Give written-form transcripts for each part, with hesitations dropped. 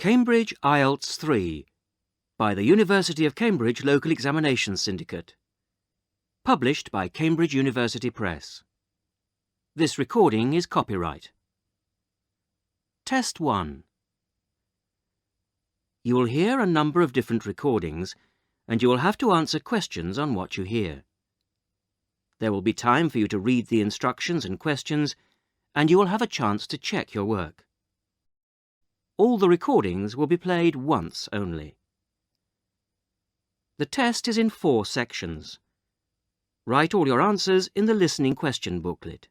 Cambridge IELTS 3 by the University of Cambridge Local Examinations Syndicate. Published by Cambridge University Press. This recording is copyright. Test 1. You will hear a number of different recordings, and you will have to answer questions on what you hear. There will be time for you to read the instructions and questions, and you will have a chance to check your work. All the recordings will be played once only. The test is in 4 sections. Write all your answers in the listening question booklet.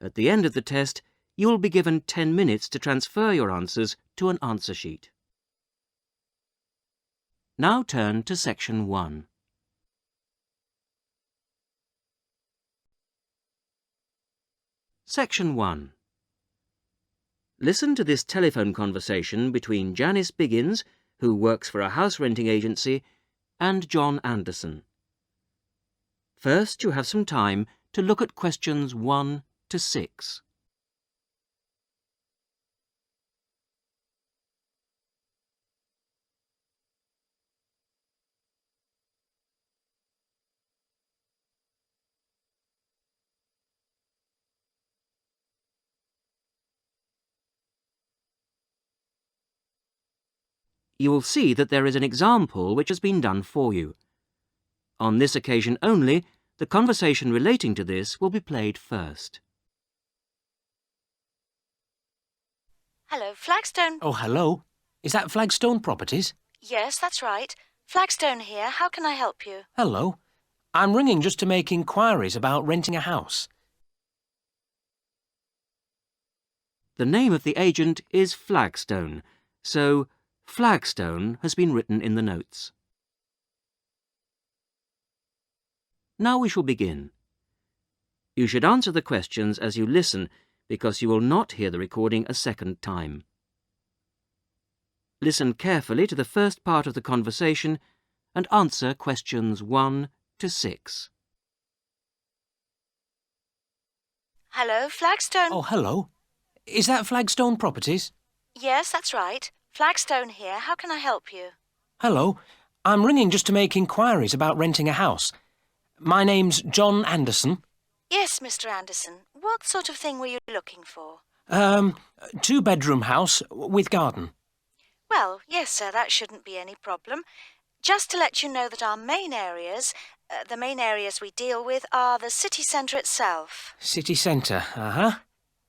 At the end of the test, you will be given 10 minutes to transfer your answers to an answer sheet. Now turn to Section 1. Section 1. Listen to this telephone conversation between Janice Biggins, who works for a house renting agency, and John Anderson. First, you have some time to look at questions 1 to 6. You will see that there is an example which has been done for you. On this occasion only, the conversation relating to this will be played first. Hello, Flagstone. Oh, hello. Is that Flagstone Properties? Yes, that's right. Flagstone here. How can I help you? Hello. I'm ringing just to make inquiries about renting a house. The name of the agent is Flagstone, so Flagstone has been written in the notes. Now we shall begin. You should answer the questions as you listen, because you will not hear the recording a second time. Listen carefully to the first part of the conversation and answer questions 1 to 6. Hello, Flagstone. Oh, hello. Is that Flagstone Properties? Yes, that's right. Flagstone here. How can I help you? Hello. I'm ringing just to make inquiries about renting a house. My name's John Anderson. Yes, Mr. Anderson. What sort of thing were you looking for? 2-bedroom house with garden. Well, yes, sir, that shouldn't be any problem. Just to let you know that our main areas, the main areas we deal with are the city centre itself. City centre,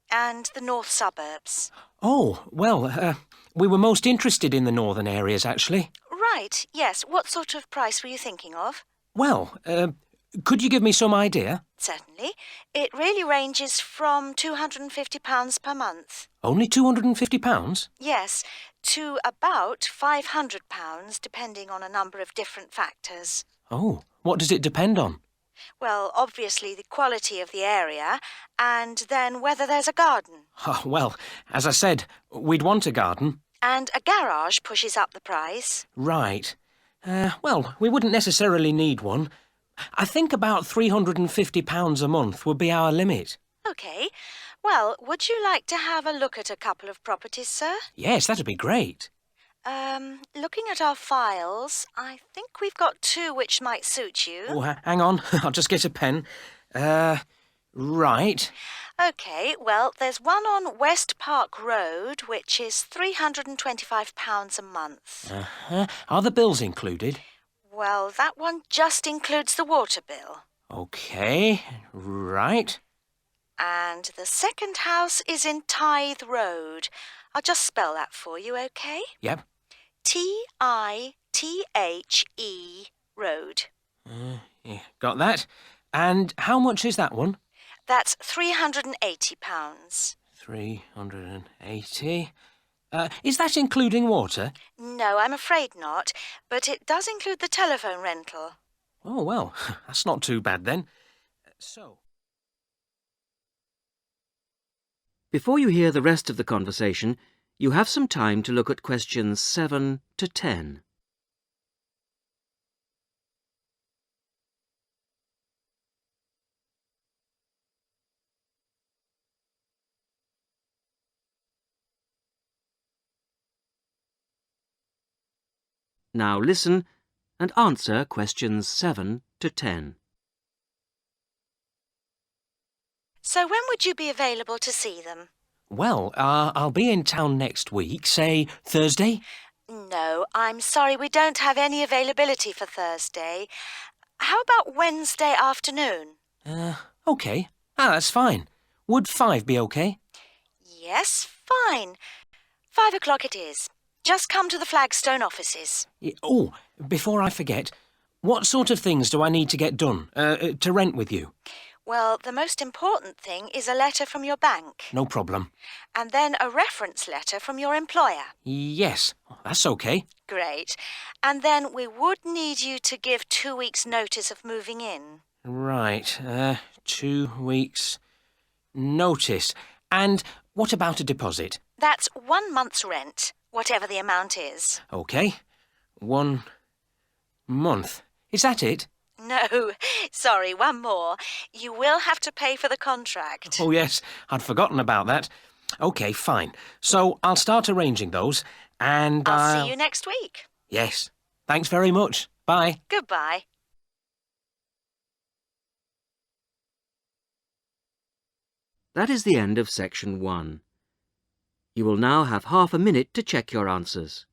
And the north suburbs. Oh, well, we were most interested in the northern areas, actually. Right, yes. What sort of price were you thinking of? Well, could you give me some idea? Certainly. It really ranges from £250 per month. Only £250? Yes, to about £500, depending on a number of different factors. Oh, what does it depend on? Well, obviously the quality of the area, and then whether there's a garden. Oh, well, as I said, we'd want a garden. And a garage pushes up the price. Right. Well, we wouldn't necessarily need one. I think about £350 a month would be our limit. OK. Well, would you like to have a look at a couple of properties, sir? Yes, that'd be great. Looking at our files, I think we've got 2 which might suit you. Oh, hang on. I'll just get a pen. Right. OK, well, there's one on West Park Road, which is £325 a month. Are the bills included? Well, that one just includes the water bill. OK, right. And the second house is in Tithe Road. I'll just spell that for you, OK? Yep. T-I-T-H-E Road. Yeah, got that. And how much is that one? That's £380. 380. Is that including water? No, I'm afraid not, but it does include the telephone rental. Oh, well, that's not too bad then. Before you hear the rest of the conversation, you have some time to look at questions 7 to 10. Now listen and answer questions 7 to 10. So when would you be available to see them? Well, I'll be in town next week, say Thursday. No, I'm sorry, we don't have any availability for Thursday. How about Wednesday afternoon? OK. That's fine. Would 5 be OK? Yes, fine. 5 o'clock it is. Just come to the Flagstone offices. Oh, before I forget, what sort of things do I need to get done, to rent with you? Well, the most important thing is a letter from your bank. No problem. And then a reference letter from your employer. Yes, that's OK. Great. And then we would need you to give 2 weeks' notice of moving in. Right, 2 weeks' notice. And what about a deposit? That's 1 month's rent, whatever the amount is. OK. 1 month. Is that it? No, sorry, one more. You will have to pay for the contract. Oh, yes, I'd forgotten about that. OK, fine. So I'll start arranging those, and I'll see you next week. Yes. Thanks very much. Bye. Goodbye. That is the end of section 1. You will now have half a minute to check your answers.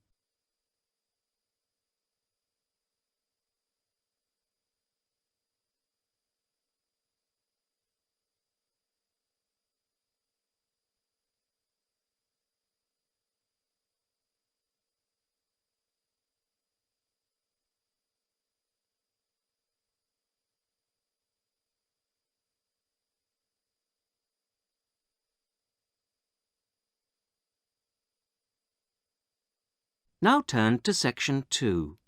Now turn to section 2.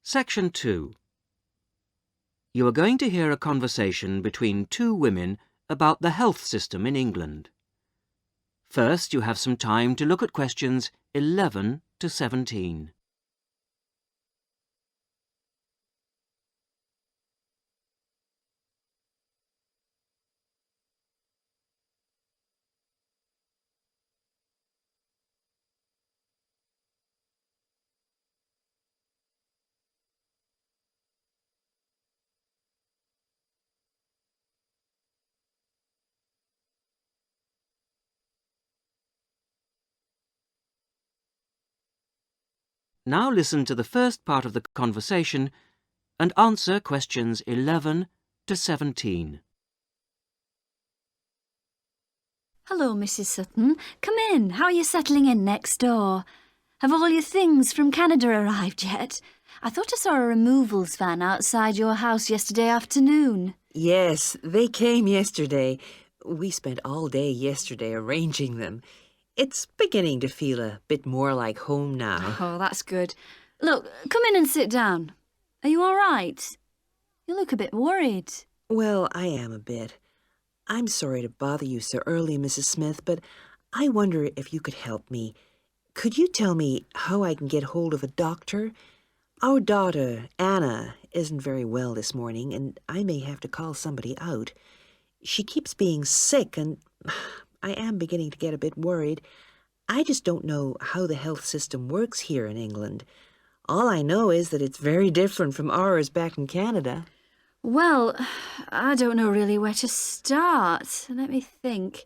Section 2. You are going to hear a conversation between 2 women about the health system in England. First, you have some time to look at questions 11 to 17. Now listen to the first part of the conversation and answer questions 11 to 17. Hello, Mrs. Sutton. Come in. How are you settling in next door? Have all your things from Canada arrived yet? I thought I saw a removals van outside your house yesterday afternoon. Yes, they came yesterday. We spent all day yesterday arranging them. It's beginning to feel a bit more like home now. Oh, that's good. Look, come in and sit down. Are you all right? You look a bit worried. Well, I am a bit. I'm sorry to bother you so early, Mrs. Smith, but I wonder if you could help me. Could you tell me how I can get hold of a doctor? Our daughter, Anna, isn't very well this morning, and I may have to call somebody out. She keeps being sick, and I am beginning to get a bit worried. I just don't know how the health system works here in England. All I know is that it's very different from ours back in Canada. Well, I don't know really where to start. Let me think.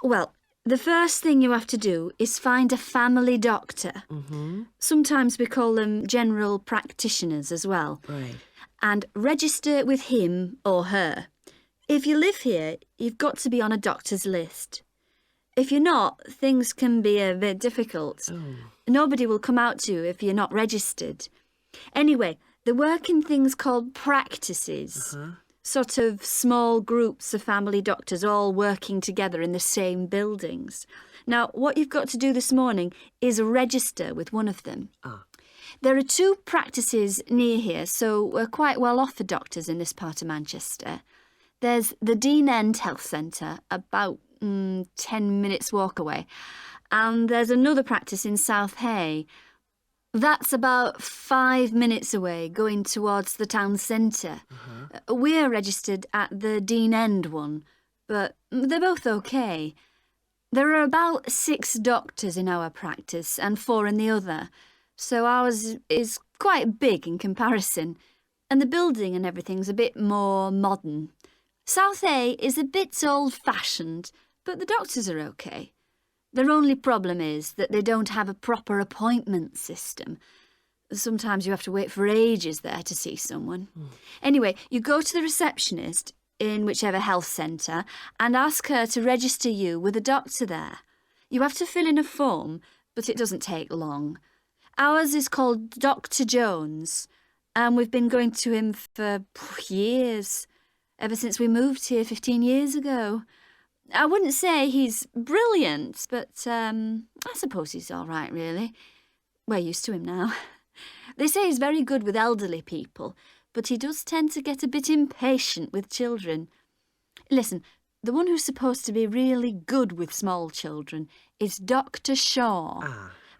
Well, the first thing you have to do is find a family doctor. Sometimes we call them general practitioners as well. Right. And register with him or her. If you live here, you've got to be on a doctor's list. If you're not, things can be a bit difficult. Nobody will come out to you if you're not registered. Anyway, they work in things called practices. Sort of small groups of family doctors all working together in the same buildings. Now, what you've got to do this morning is register with one of them. There are 2 practices near here, so we're quite well off for doctors in this part of Manchester. There's the Dean End Health Centre, about 10 minutes walk away. And there's another practice in South Hay. That's about 5 minutes away, going towards the town centre. We're registered at the Dean End one, but they're both OK. There are about 6 doctors in our practice and 4 in the other, so ours is quite big in comparison, and the building and everything's a bit more modern. South A is a bit old-fashioned, but the doctors are okay. Their only problem is that they don't have a proper appointment system. Sometimes you have to wait for ages there to see someone. Anyway, you go to the receptionist in whichever health centre and ask her to register you with a doctor there. You have to fill in a form, but it doesn't take long. Ours is called Dr. Jones, and we've been going to him for years, ever since we moved here 15 years ago. I wouldn't say he's brilliant, but I suppose he's all right, really. We're used to him now. They say he's very good with elderly people, but he does tend to get a bit impatient with children. Listen, the one who's supposed to be really good with small children is Dr. Shaw.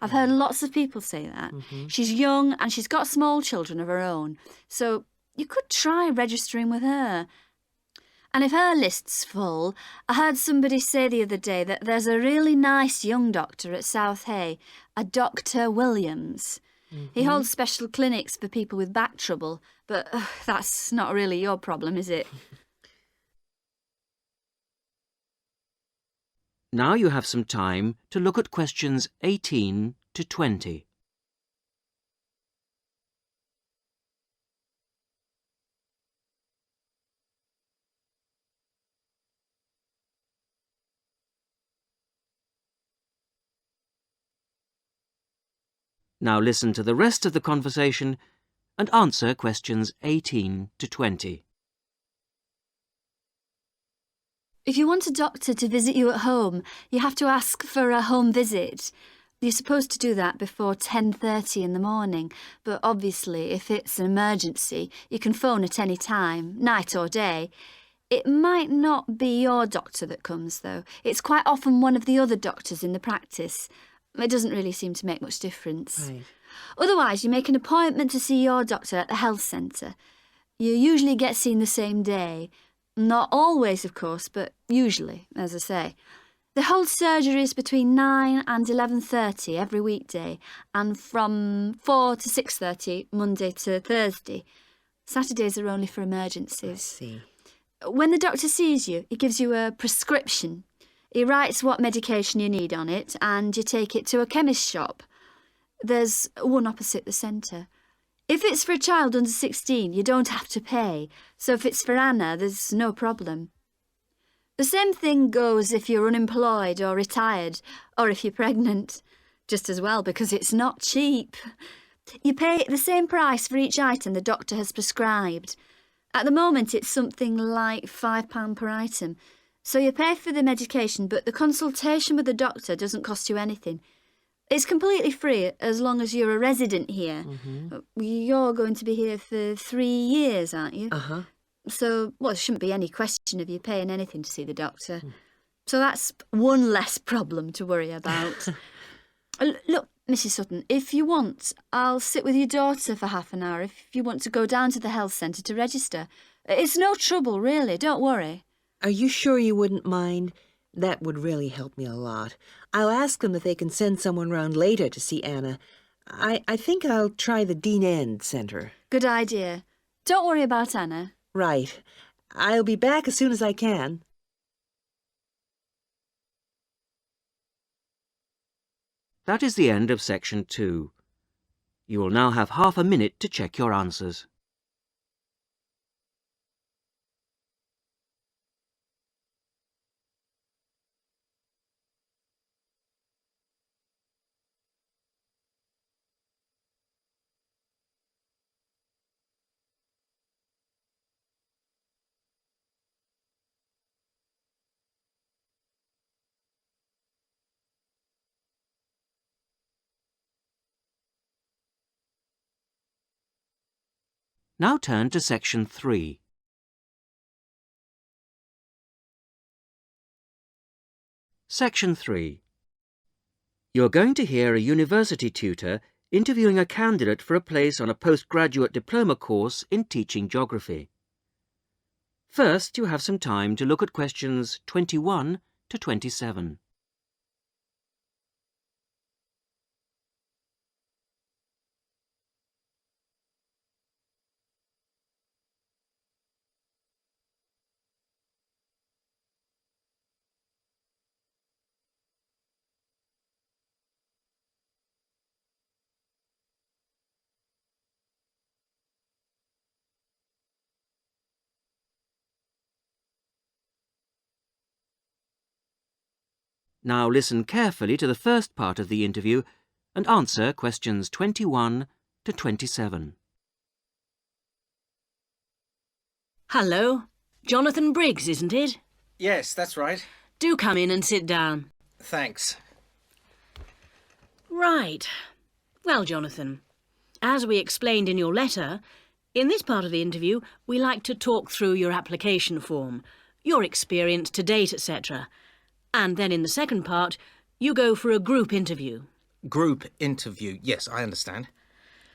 I've heard lots of people say that. She's young and she's got small children of her own, so you could try registering with her. And if her list's full, I heard somebody say the other day that there's a really nice young doctor at South Hay, a Dr. Williams. He holds special clinics for people with back trouble, but that's not really your problem, is it? Now you have some time to look at questions 18 to 20. Now listen to the rest of the conversation and answer questions 18 to 20. If you want a doctor to visit you at home, you have to ask for a home visit. You're supposed to do that before 10:30 in the morning, but obviously if it's an emergency, you can phone at any time, night or day. It might not be your doctor that comes, though. It's quite often one of the other doctors in the practice. It doesn't really seem to make much difference. Right. Otherwise, you make an appointment to see your doctor at the health centre. You usually get seen the same day. Not always, of course, but usually, as I say. They hold surgeries between 9 and 11:30 every weekday, and from 4 to 6:30 Monday to Thursday. Saturdays are only for I emergencies. see. When the doctor sees you, he gives you a prescription. He writes what medication you need on it, and you take it to a chemist shop. There's one opposite the centre. If it's for a child under 16, you don't have to pay, so if it's for Anna, there's no problem. The same thing goes if you're unemployed or retired, or if you're pregnant. Just as well, because it's not cheap. You pay the same price for each item the doctor has prescribed. At the moment, it's something like £5 per item. So you pay for the medication, but the consultation with the doctor doesn't cost you anything. It's completely free as long as you're a resident here. You're going to be here for 3 years, aren't you? So, there shouldn't be any question of you paying anything to see the doctor. So that's one less problem to worry about. Look, Mrs. Sutton, if you want, I'll sit with your daughter for half an hour if you want to go down to the health centre to register. It's no trouble, really, don't worry. Are you sure you wouldn't mind? That would really help me a lot. I'll ask them if they can send someone round later to see Anna. I think I'll try the Dean End Centre. Good idea. Don't worry about Anna. Right. I'll be back as soon as I can. That is the end of section 2. You will now have half a minute to check your answers. Now turn to section 3. Section 3. You are going to hear a university tutor interviewing a candidate for a place on a postgraduate diploma course in teaching geography. First, you have some time to look at questions 21 to 27. Now listen carefully to the first part of the interview and answer questions 21 to 27. Hello. Jonathan Briggs, isn't it? Yes, that's right. Do come in and sit down. Thanks. Right. Well, Jonathan, as we explained in your letter, in this part of the interview, we like to talk through your application form, your experience to date, etc. And then in the second part, you go for a group interview. Group interview. Yes, I understand.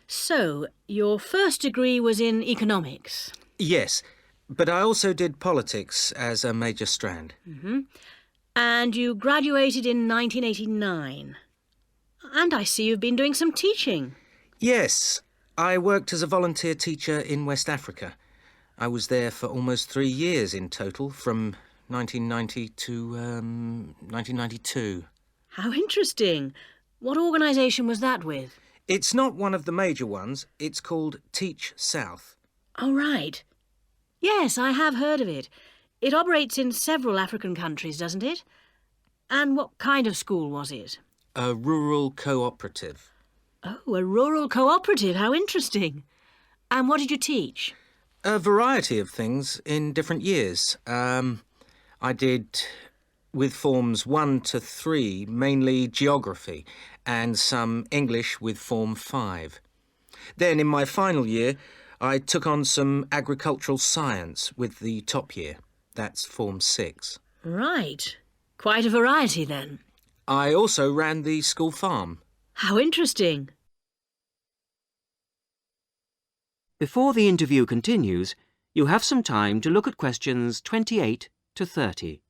So, your first degree was in economics. Yes, but I also did politics as a major strand. And you graduated in 1989. And I see you've been doing some teaching. Yes, I worked as a volunteer teacher in West Africa. I was there for almost 3 years in total, from 1990 to 1992. How interesting. What organisation was that with? It's not one of the major ones. It's called Teach South. Oh, right. Yes, I have heard of it. It operates in several African countries, doesn't it? And what kind of school was it? A rural cooperative. Oh, a rural cooperative. How interesting. And what did you teach? A variety of things in different years. I did, with forms 1 to 3, mainly geography, and some English with form 5. Then in my final year, I took on some agricultural science with the top year. That's form 6. Right. Quite a variety then. I also ran the school farm. How interesting. Before the interview continues, you have some time to look at questions 28 to 30.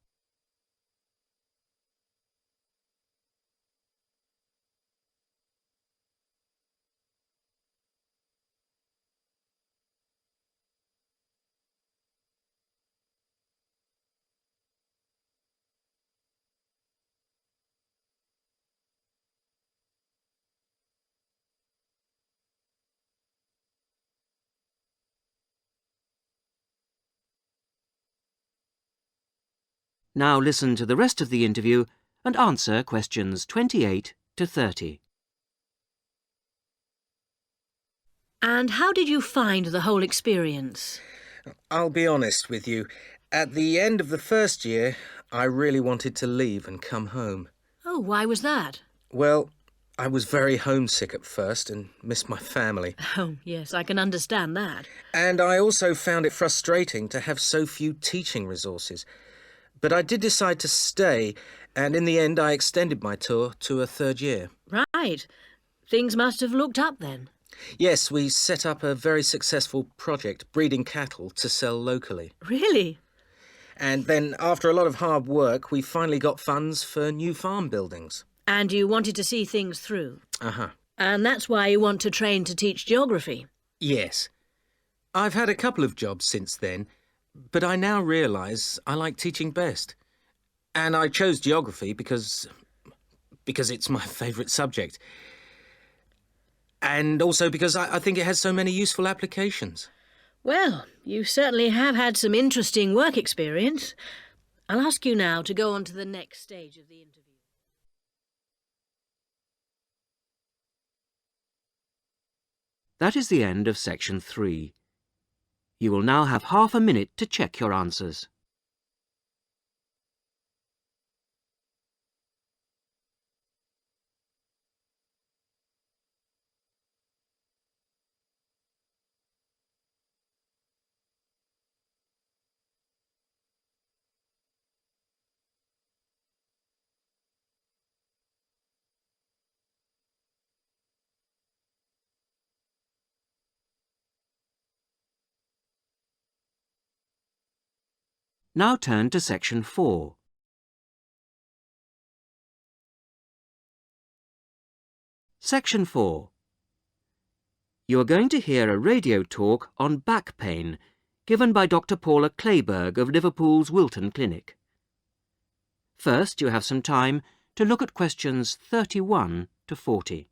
Now listen to the rest of the interview and answer questions 28 to 30. And how did you find the whole experience? I'll be honest with you. At the end of the first year, I really wanted to leave and come home. Oh, why was that? Well, I was very homesick at first and missed my family. Oh, yes, I can understand that. And I also found it frustrating to have so few teaching resources. But I did decide to stay, and in the end I extended my tour to a 3rd year. Right. Things must have looked up then. Yes, we set up a very successful project, breeding cattle to sell locally. Really? And then, after a lot of hard work, we finally got funds for new farm buildings. And you wanted to see things through. Uh-huh. And that's why you want to train to teach geography. Yes. I've had a couple of jobs since then, but I now realise I like teaching best. And I chose geography because it's my favourite subject. And also because I think it has so many useful applications. Well, you certainly have had some interesting work experience. I'll ask you now to go on to the next stage of the interview. That is the end of section 3. You will now have half a minute to check your answers. Now turn to section 4. Section 4. You are going to hear a radio talk on back pain given by Dr. Paula Clayburgh of Liverpool's Wilton Clinic. First, you have some time to look at questions 31 to 40.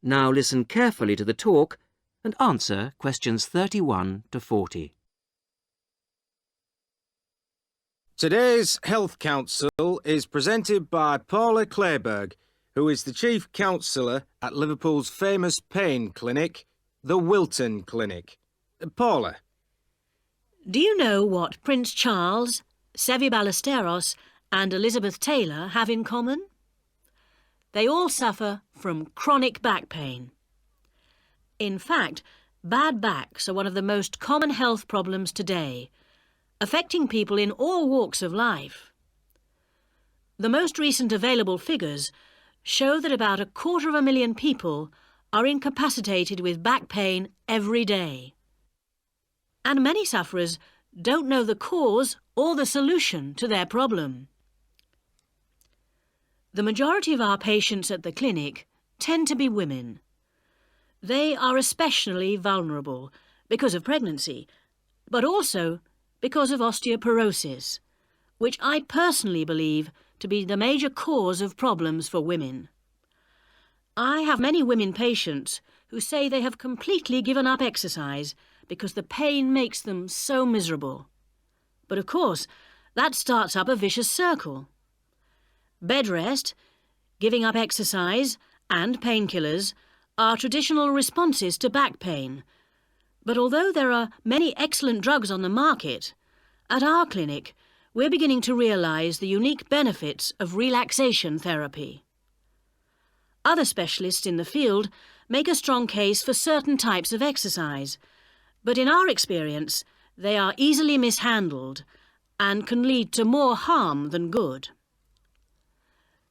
Now listen carefully to the talk and answer questions 31 to 40. Today's Health Council is presented by Paula Clayburgh, who is the Chief Counsellor at Liverpool's famous pain clinic, the Wilton Clinic. Paula. Do you know what Prince Charles, Sevi Ballesteros and Elizabeth Taylor have in common? They all suffer from chronic back pain. In fact, bad backs are one of the most common health problems today, affecting people in all walks of life. The most recent available figures show that about 250,000 people are incapacitated with back pain every day. And many sufferers don't know the cause or the solution to their problem. The majority of our patients at the clinic tend to be women. They are especially vulnerable because of pregnancy, but also because of osteoporosis, which I personally believe to be the major cause of problems for women. I have many women patients who say they have completely given up exercise because the pain makes them so miserable. But of course, that starts up a vicious circle. Bed rest, giving up exercise, and painkillers are traditional responses to back pain. But although there are many excellent drugs on the market, at our clinic we're beginning to realise the unique benefits of relaxation therapy. Other specialists in the field make a strong case for certain types of exercise, but in our experience they are easily mishandled and can lead to more harm than good.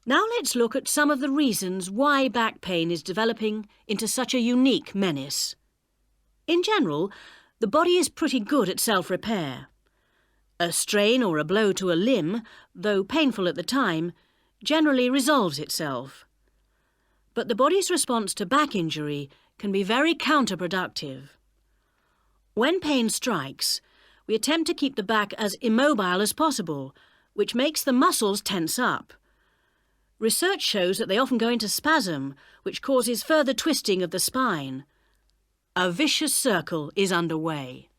Now let's look at some of the reasons why back pain is developing into such a unique menace. In general, the body is pretty good at self-repair. A strain or a blow to a limb, though painful at the time, generally resolves itself. But the body's response to back injury can be very counterproductive. When pain strikes, we attempt to keep the back as immobile as possible, which makes the muscles tense up. Research shows that they often go into spasm, which causes further twisting of the spine. A vicious circle is underway.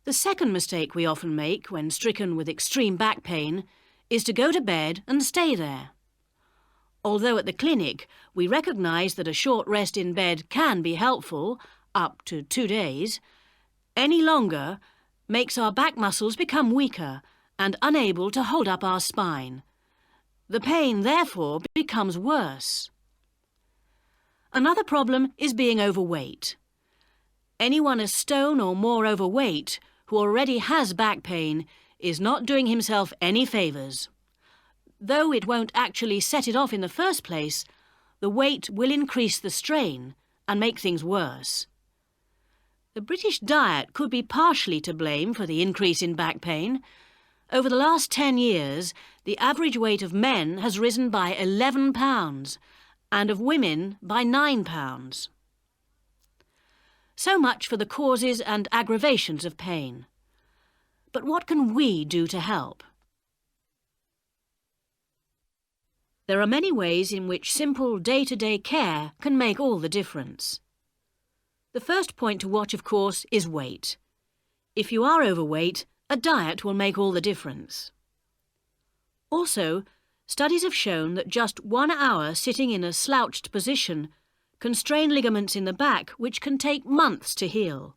The second mistake we often make when stricken with extreme back pain is to go to bed and stay there. Although at the clinic we recognise that a short rest in bed can be helpful, up to 2 days, any longer makes our back muscles become weaker and unable to hold up our spine. The pain, therefore, becomes worse. Another problem is being overweight. Anyone a stone or more overweight who already has back pain is not doing himself any favours. Though it won't actually set it off in the first place, the weight will increase the strain and make things worse. The British diet could be partially to blame for the increase in back pain. Over the last 10 years, the average weight of men has risen by 11 pounds and of women by 9 pounds. So much for the causes and aggravations of pain. But what can we do to help? There are many ways in which simple day-to-day care can make all the difference. The first point to watch, of course, is weight. If you are overweight, a diet will make all the difference. Also, studies have shown that just 1 hour sitting in a slouched position can strain ligaments in the back which can take months to heal.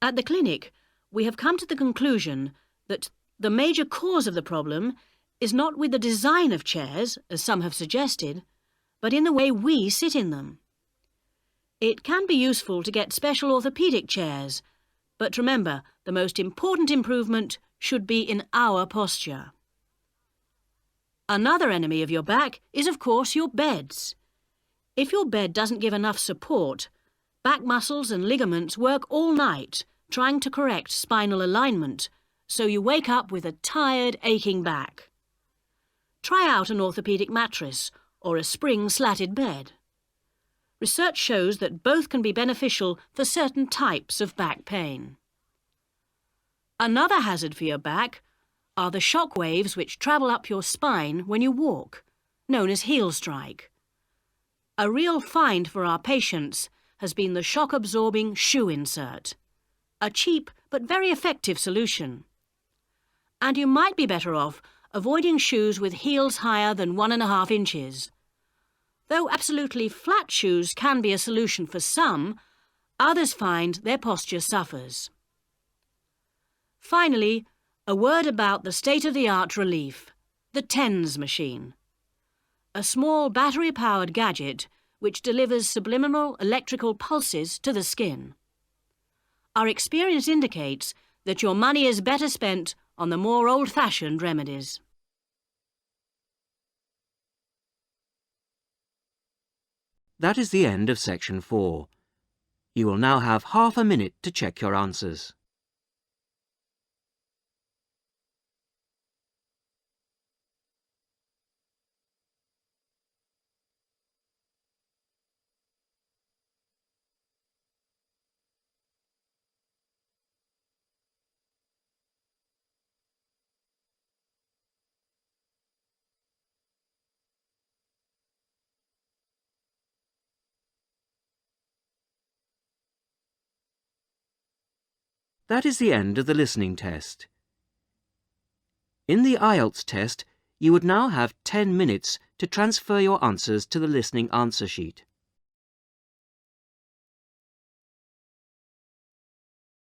At the clinic, we have come to the conclusion that the major cause of the problem is not with the design of chairs, as some have suggested, but in the way we sit in them. It can be useful to get special orthopaedic chairs, but remember, the most important improvement should be in our posture. Another enemy of your back is, of course, your beds. If your bed doesn't give enough support, back muscles and ligaments work all night trying to correct spinal alignment, so you wake up with a tired, aching back. Try out an orthopaedic mattress or a spring-slatted bed. Research shows that both can be beneficial for certain types of back pain. Another hazard for your back are the shock waves which travel up your spine when you walk, known as heel strike. A real find for our patients has been the shock-absorbing shoe insert. A cheap but very effective solution. And you might be better off avoiding shoes with heels higher than 1.5 inches. Though absolutely flat shoes can be a solution for some, others find their posture suffers. Finally, a word about the state-of-the-art relief, the TENS machine. A small battery-powered gadget which delivers subliminal electrical pulses to the skin. Our experience indicates that your money is better spent on the more old-fashioned remedies. That is the end of section 4. You will now have half a minute to check your answers. That is the end of the listening test. In the IELTS test, you would now have 10 minutes to transfer your answers to the listening answer sheet.